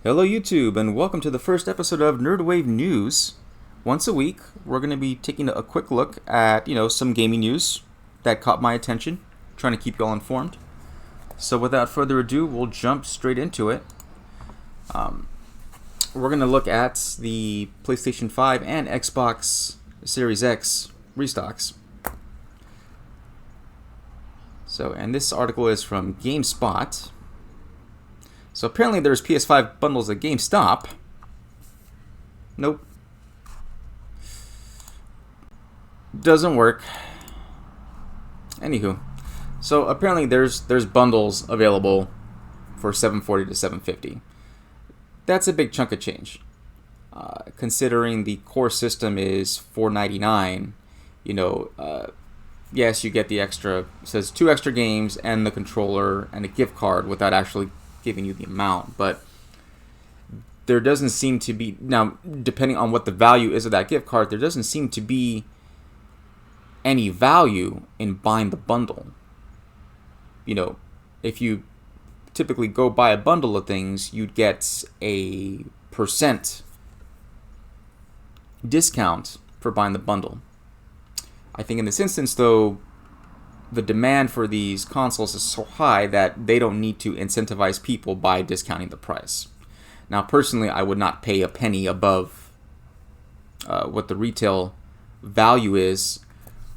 Hello YouTube, and welcome to the first episode of Nerdwave News. Once a week, we're going to be taking a quick look at, some gaming news that caught my attention, trying to keep you all informed. So without further ado, we'll jump straight into it. We're going to look at the PlayStation 5 and Xbox Series X restocks. And this article is from GameSpot. So apparently there's PS5 bundles at GameStop. Nope. Doesn't work. Anywho. So apparently there's bundles available for $740 to $750. That's a big chunk of change. Considering the core system is $499, yes, you get the extra, it says 2 extra games and the controller and a gift card without actually giving you the amount, but there doesn't seem to be, now depending on what the value is of that gift card, there doesn't seem to be any value in buying the bundle. If you typically go buy a bundle of things, you'd get a % discount for buying the bundle. I think in this instance though, the demand for these consoles is so high that they don't need to incentivize people by discounting the price. Now, personally, I would not pay a penny above what the retail value is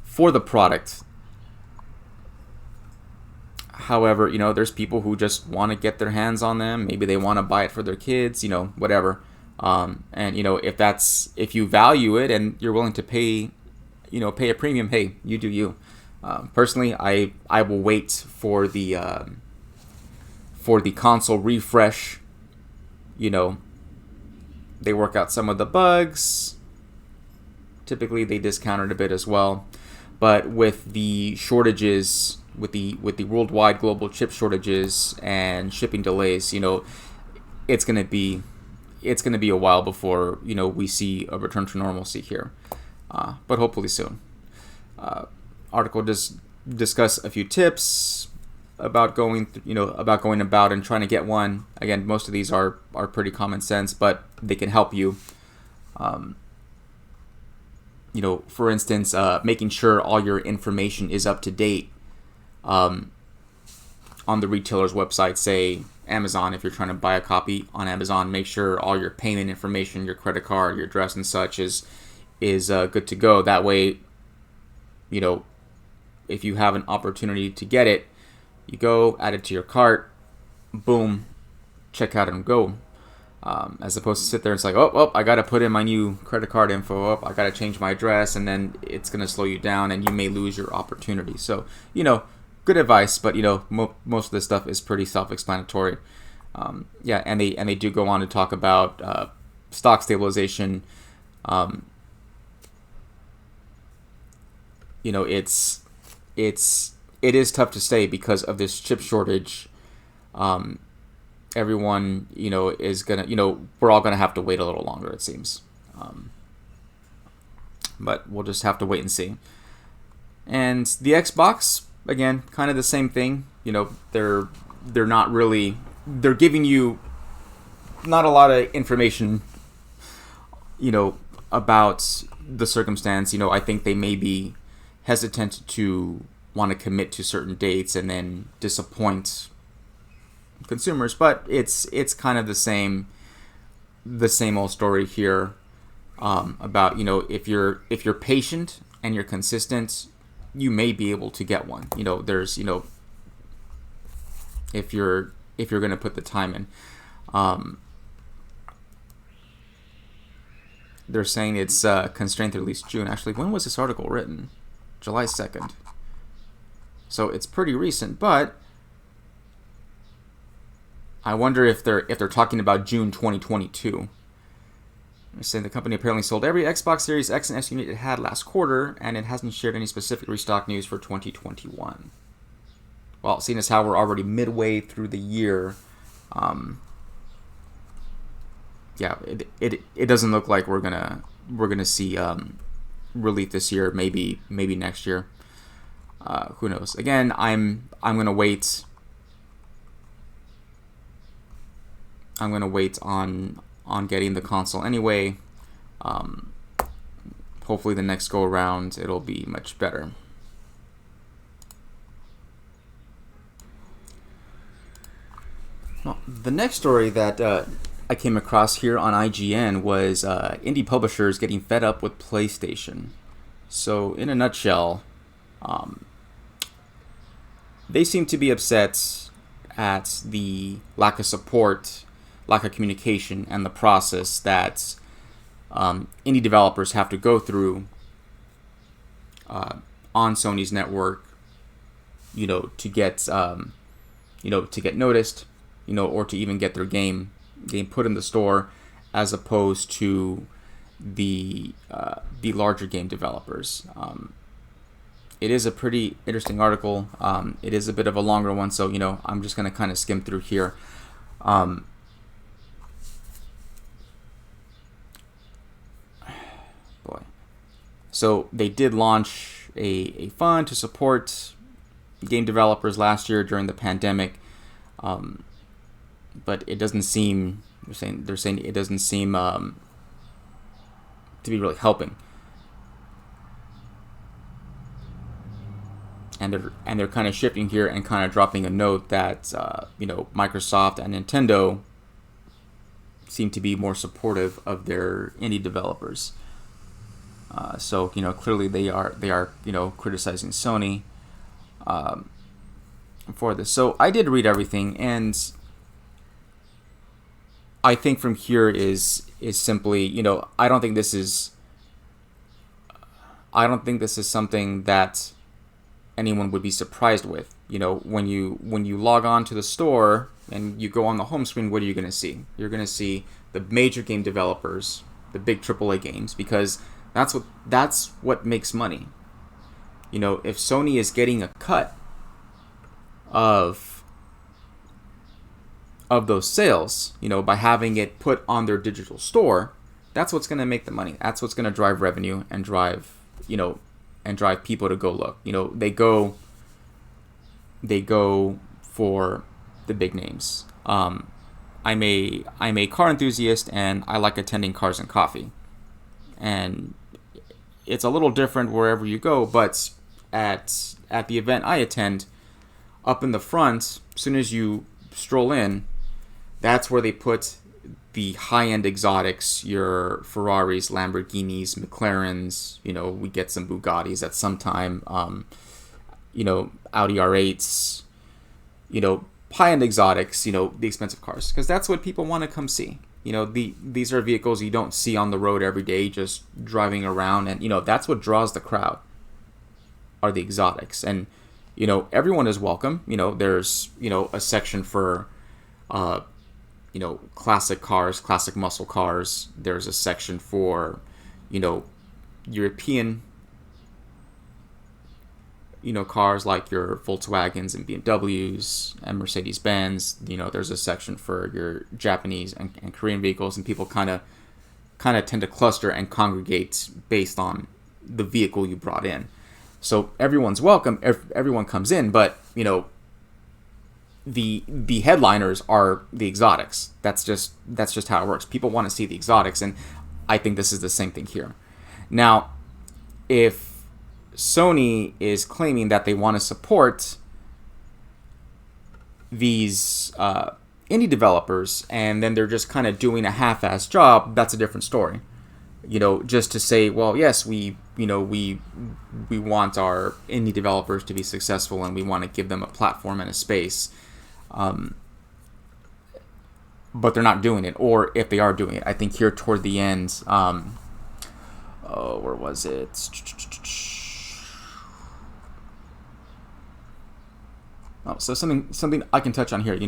for the product. However, there's people who just want to get their hands on them. Maybe they want to buy it for their kids, whatever. If you value it and you're willing to pay a premium, hey, you do you. Personally, I will wait for the console refresh. They work out some of the bugs. Typically, they discount it a bit as well. But with the shortages, with the worldwide global chip shortages and shipping delays, it's gonna be a while before we see a return to normalcy here. But hopefully soon. Article discuss a few tips about going about and trying to get one. Again, most of these are pretty common sense, but they can help you. For instance, making sure all your information is up to date on the retailer's website. Say Amazon, if you're trying to buy a copy on Amazon, make sure all your payment information, your credit card, your address, and such is good to go. That way, if you have an opportunity to get it, you go, add it to your cart, boom, check out and go. As opposed to sit there and it's like, oh, I got to put in my new credit card info, I got to change my address, and then it's going to slow you down and you may lose your opportunity. So, good advice, but, most of this stuff is pretty self-explanatory. And they do go on to talk about stock stabilization. It is tough to say because of this chip shortage. Everyone, is gonna, we're all gonna have to wait a little longer, it seems. But we'll just have to wait and see. And the Xbox, again, kind of the same thing. They're not really, they're giving you not a lot of information, about the circumstance. I think they may be hesitant to want to commit to certain dates and then disappoint consumers, but it's kind of the same old story here, about if you're patient and you're consistent, you may be able to get one. There's if you're going to put the time in. They're saying it's constrained to at least June. Actually, when was this article written? July 2nd. So it's pretty recent, but I wonder if they're talking about June 2022. They're saying the company apparently sold every Xbox Series X and S unit it had last quarter, and it hasn't shared any specific restock news for 2021. Well, seeing as how we're already midway through the year, it doesn't look like we're gonna see relief this year. Maybe next year. Who knows? Again, I'm gonna wait I'm gonna wait on getting the console anyway. Hopefully the next go around it'll be much better. Well, the next story that I came across here on IGN was indie publishers getting fed up with PlayStation. So in a nutshell, they seem to be upset at the lack of support, lack of communication, and the process that indie developers have to go through on Sony's network, to get noticed, or to even get their game put in the store, as opposed to the larger game developers. It is a pretty interesting article. It is a bit of a longer one, so I'm just going to kind of skim through here. So they did launch a fund to support game developers last year during the pandemic, but it doesn't seem they're saying it doesn't seem to be really helping. And they're kind of shifting here and kind of dropping a note that Microsoft and Nintendo seem to be more supportive of their indie developers. So clearly they are criticizing Sony for this. So I did read everything, and I think from here is simply I don't think this is something that anyone would be surprised with. When you log on to the store and you go on the home screen, what are you going to see? You're going to see the major game developers, the big AAA games, because that's what makes money. If Sony is getting a cut of those sales, by having it put on their digital store, that's what's going to make the money. That's what's going to drive revenue and drive people to go look. They go for the big names. I'm a car enthusiast, and I like attending Cars and Coffee. And it's a little different wherever you go, but at the event I attend, up in the front, as soon as you stroll in, that's where they put the high-end exotics, your Ferraris, Lamborghinis, McLarens. We get some Bugattis at some time. Audi R8s. High-end exotics. The expensive cars, because that's what people want to come see. These are vehicles you don't see on the road every day, just driving around, and that's what draws the crowd. Are the exotics, and everyone is welcome. There's a section for classic cars, classic muscle cars. There's a section for European cars like your Volkswagens and BMWs and Mercedes-Benz. There's a section for your Japanese and Korean vehicles, and people kind of tend to cluster and congregate based on the vehicle you brought in. So everyone's welcome. Everyone comes in, but the headliners are the exotics. That's just how it works. People want to see the exotics, and I think this is the same thing here. Now, if Sony is claiming that they want to support these indie developers, and then they're just kind of doing a half-assed job, that's a different story. Just to say, well, yes, we want our indie developers to be successful, and we want to give them a platform and a space. But they're not doing it, or if they are doing it, I think here toward the end, where was it? So something I can touch on here.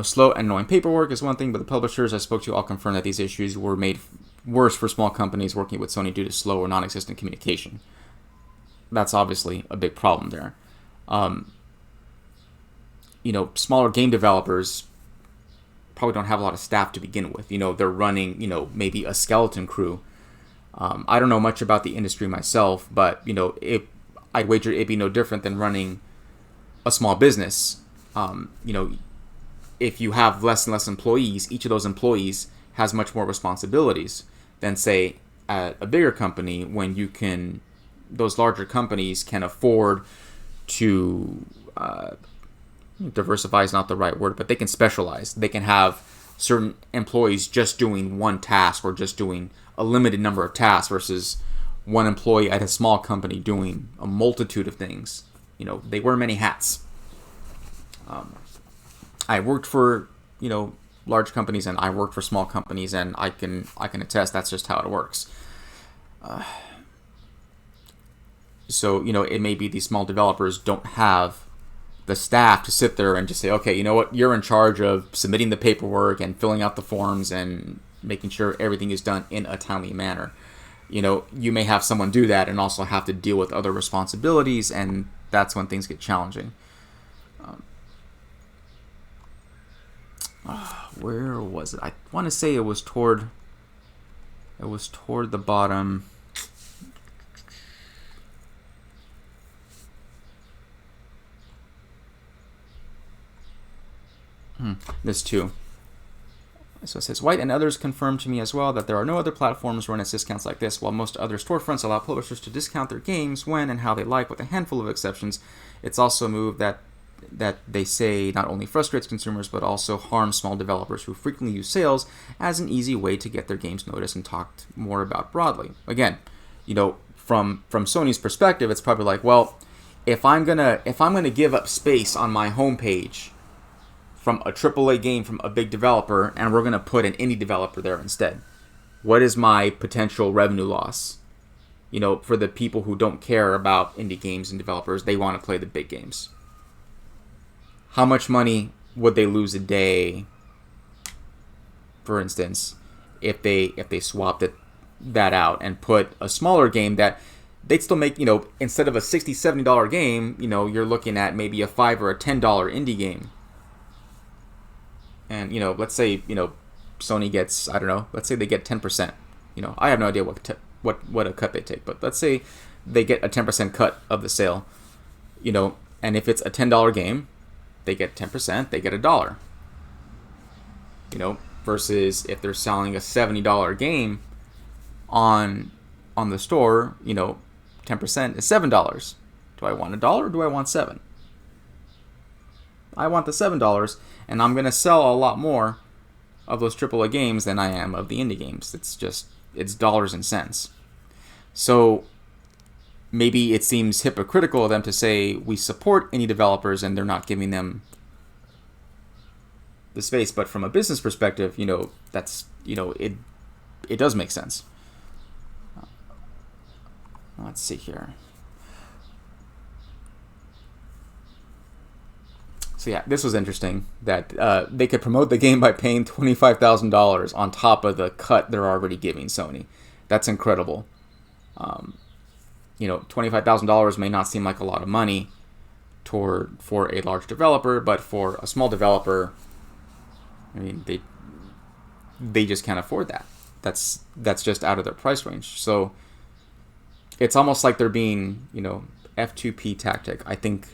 Slow and annoying paperwork is one thing, but the publishers I spoke to all confirmed that these issues were made worse for small companies working with Sony due to slow or non-existent communication. That's obviously a big problem there. Smaller game developers probably don't have a lot of staff to begin with. They're running, maybe a skeleton crew. I don't know much about the industry myself, but, I'd wager it'd be no different than running a small business. if you have less and less employees, each of those employees has much more responsibilities than, say, at a bigger company, when those larger companies can afford to diversify is not the right word, but they can specialize. They can have certain employees just doing one task or just doing a limited number of tasks versus one employee at a small company doing a multitude of things. They wear many hats. I worked for, large companies, and I worked for small companies, and I can attest that's just how it works. So, it may be these small developers don't have the staff to sit there and just say, okay, you know what, you're in charge of submitting the paperwork and filling out the forms and making sure everything is done in a timely manner. You may have someone do that and also have to deal with other responsibilities, and that's when things get challenging. Where was it? I want to say it was toward the bottom. This too. So it says, White and others confirmed to me as well that there are no other platforms run as discounts like this. While most other storefronts allow publishers to discount their games when and how they like, with a handful of exceptions, it's also a move that they say not only frustrates consumers but also harms small developers who frequently use sales as an easy way to get their games noticed and talked more about broadly. Again, from Sony's perspective, it's probably like, well, if I'm gonna give up space on my homepage from a AAA game from a big developer, and we're going to put an indie developer there instead, what is my potential revenue loss? For the people who don't care about indie games and developers, they want to play the big games. How much money would they lose a day, for instance, if they swapped that out and put a smaller game that they'd still make, instead of a $60, $70 game, you're looking at maybe a $5 or a $10 indie game. And, let's say, Sony gets, I don't know, let's say they get 10%. I have no idea what a cut they take, but let's say they get a 10% cut of the sale, and if it's a $10 game, they get 10%, they get $1. Versus if they're selling a $70 game on the store, 10% is $7. Do I want $1 or do I want $7? I want the $7, and I'm going to sell a lot more of those AAA games than I am of the indie games. It's dollars and cents. So maybe it seems hypocritical of them to say we support indie developers and they're not giving them the space. But from a business perspective, that's, it does make sense. Let's see here. So yeah, this was interesting that they could promote the game by paying $25,000 on top of the cut they're already giving Sony. That's incredible. $25,000 may not seem like a lot of money for a large developer, but for a small developer, I mean, they just can't afford that. That's just out of their price range. So it's almost like they're being, F2P tactic. I think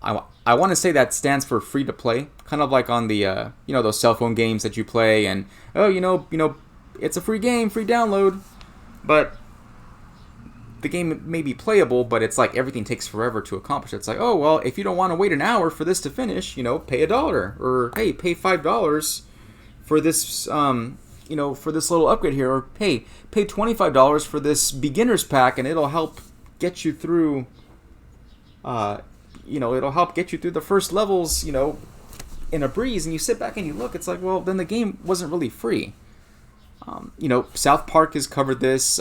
I want to say that stands for free to play, kind of like on the those cell phone games that you play, and it's a free game, free download, but the game may be playable, but it's like everything takes forever to accomplish. It's like, oh well, if you don't want to wait an hour for this to finish, pay $1, or hey, pay $5 for this for this little upgrade here, or hey, pay $25 for this beginner's pack, and it'll help get you through. It'll help get you through the first levels, in a breeze, and you sit back and you look, it's like, well, then the game wasn't really free. South Park has covered this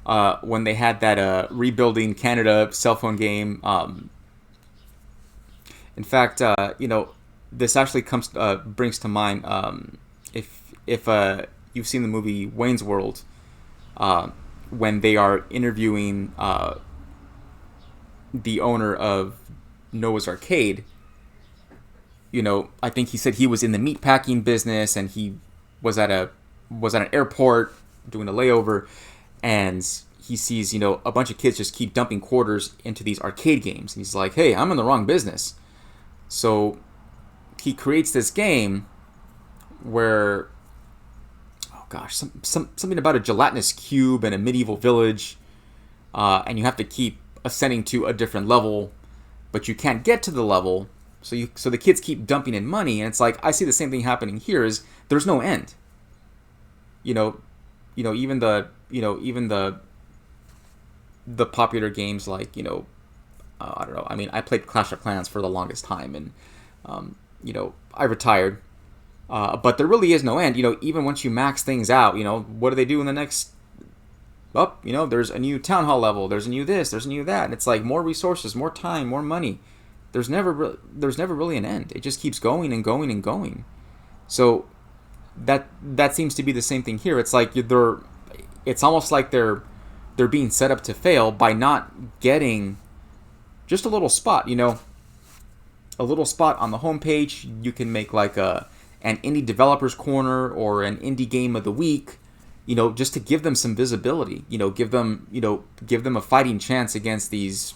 when they had that Rebuilding Canada cell phone game. In fact, this actually brings to mind, if you've seen the movie Wayne's World, when they are interviewing the owner of Noah's Arcade, I think he said he was in the meatpacking business, and he was at an airport doing a layover, and he sees, you know, a bunch of kids just keep dumping quarters into these arcade games. And he's like, hey, I'm in the wrong business. So he creates this game where, oh gosh, something about a gelatinous cube and a medieval village, and you have to keep ascending to a different level, but you can't get to the level, so the kids keep dumping in money, and it's like, I see the same thing happening here. Is there's no end. Even the popular games like, I don't know. I mean, I played Clash of Clans for the longest time, and I retired. But there really is no end. Even once you max things out, what do they do in the next? There's a new town hall level. There's a new this. There's a new that. And it's like more resources, more time, more money. There's never really an end. It just keeps going and going and going. So that seems to be the same thing here. It's like it's almost like they're being set up to fail by not getting just a little spot. A little spot on the homepage. You can make like an indie developers corner or an indie game of the week. Just to give them some visibility. Give them a fighting chance against these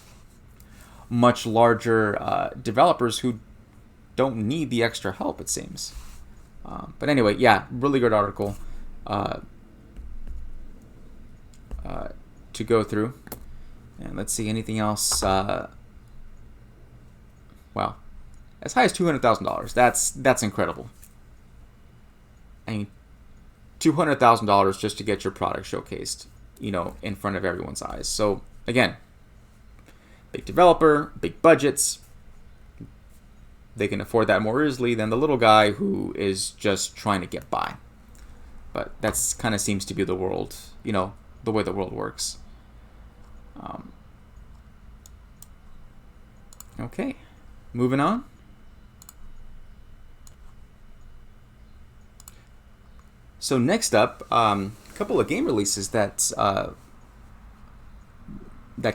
much larger developers who don't need the extra help, it seems. But anyway, yeah, really good article to go through. And let's see, anything else? Wow, as high as $200,000. That's incredible. I mean, $200,000 just to get your product showcased, in front of everyone's eyes. So again, big developer, big budgets. They can afford that more easily than the little guy who is just trying to get by. But that's kind of seems to be the world, the way the world works. Okay, moving on. So next up, a couple of game releases that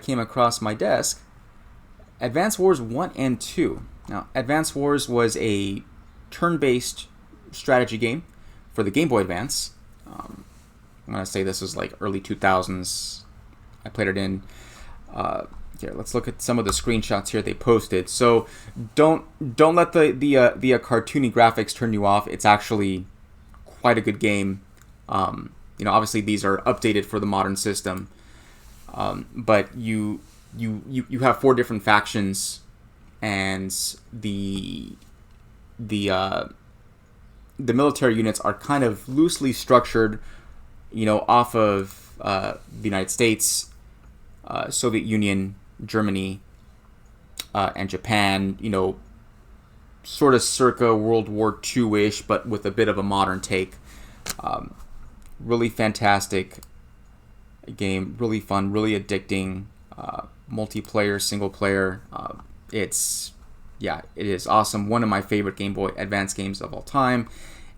came across my desk. Advance Wars 1 and 2. Now, Advance Wars was a turn-based strategy game for the Game Boy Advance. I'm going to say this was like early 2000s. I played it in... here, let's look at some of the screenshots here they posted. So don't let the cartoony graphics turn you off. It's actually quite a good game. Obviously these are updated for the modern system, but you have 4 different factions, and the military units are kind of loosely structured, off of the United States, Soviet Union, Germany, and Japan. Sort of circa World War II-ish, but with a bit of a modern take. Really fantastic game, really fun, really addicting, multiplayer, single player. It is awesome. One of my favorite Game Boy Advance games of all time,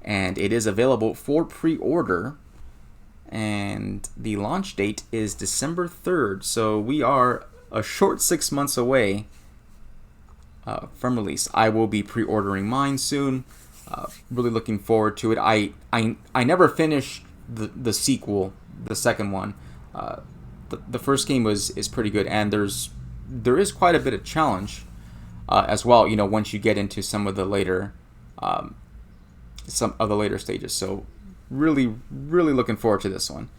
and it is available for pre-order, and the launch date is December 3rd, so we are a short 6 months away from release. I will be pre-ordering mine soon. Really looking forward to it. I never finished the sequel, the second one. The first game is pretty good, and there is quite a bit of challenge as well. Once you get into some of the later stages. So really looking forward to this one.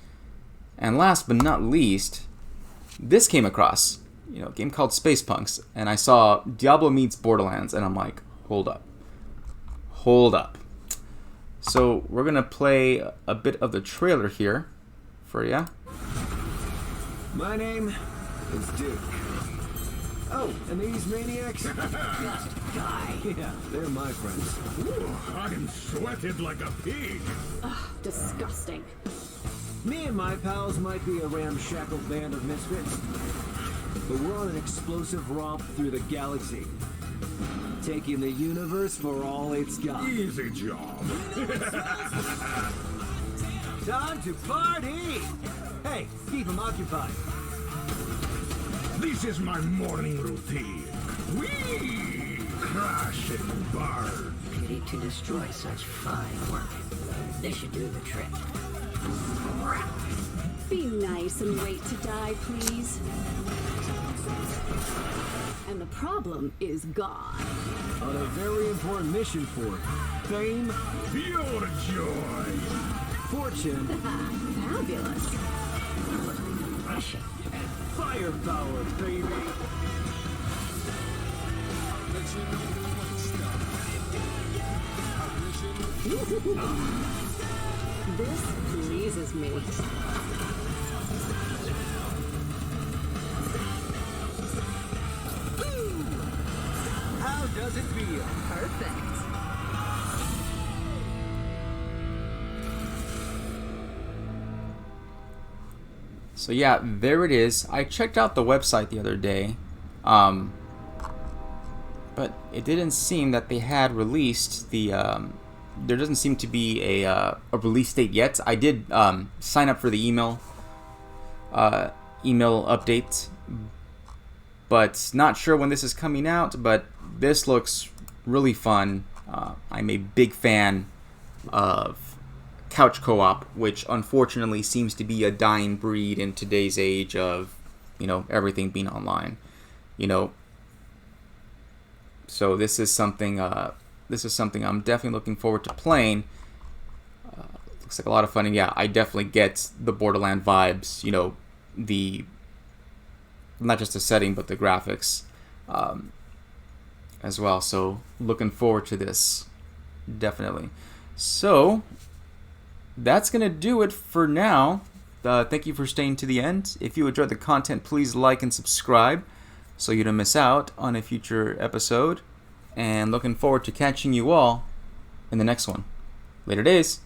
And last but not least, this came across. A game called Space Punks, and I saw Diablo meets Borderlands, and I'm like, hold up. So we're gonna play a bit of the trailer here for you. My name is Duke. Oh, and these maniacs? Just die. Yeah, they're my friends. Ooh, I'm sweated like a pig. Ugh, disgusting. Me and my pals might be a ramshackle band of misfits, but we're on an explosive romp through the galaxy, taking the universe for all it's got. Easy job. Time to party! Hey, keep them occupied. This is my morning routine. Whee! Crash and burn. Pity to destroy such fine work. They should do the trick. Be nice and wait to die, please. And the problem is gone. On a very important mission for fame, Pure joy. fortune, Fabulous. passion, and firepower, baby. This pleases me. How does it feel? Perfect. So yeah, there it is. I checked out the website the other day, but it didn't seem that they had released the. There doesn't seem to be a release date yet. I did sign up for the email update, but not sure when this is coming out. But this looks really fun. I'm a big fan of couch co-op, which unfortunately seems to be a dying breed in today's age of, everything being online, So this is something I'm definitely looking forward to playing. Looks like a lot of fun, and yeah, I definitely get the Borderland vibes. The not just the setting but the graphics as well. So looking forward to this, definitely. So that's going to do it for now. Thank you for staying to the end. If you enjoyed the content, please like and subscribe so you don't miss out on a future episode. And looking forward to catching you all in the next one. Later days.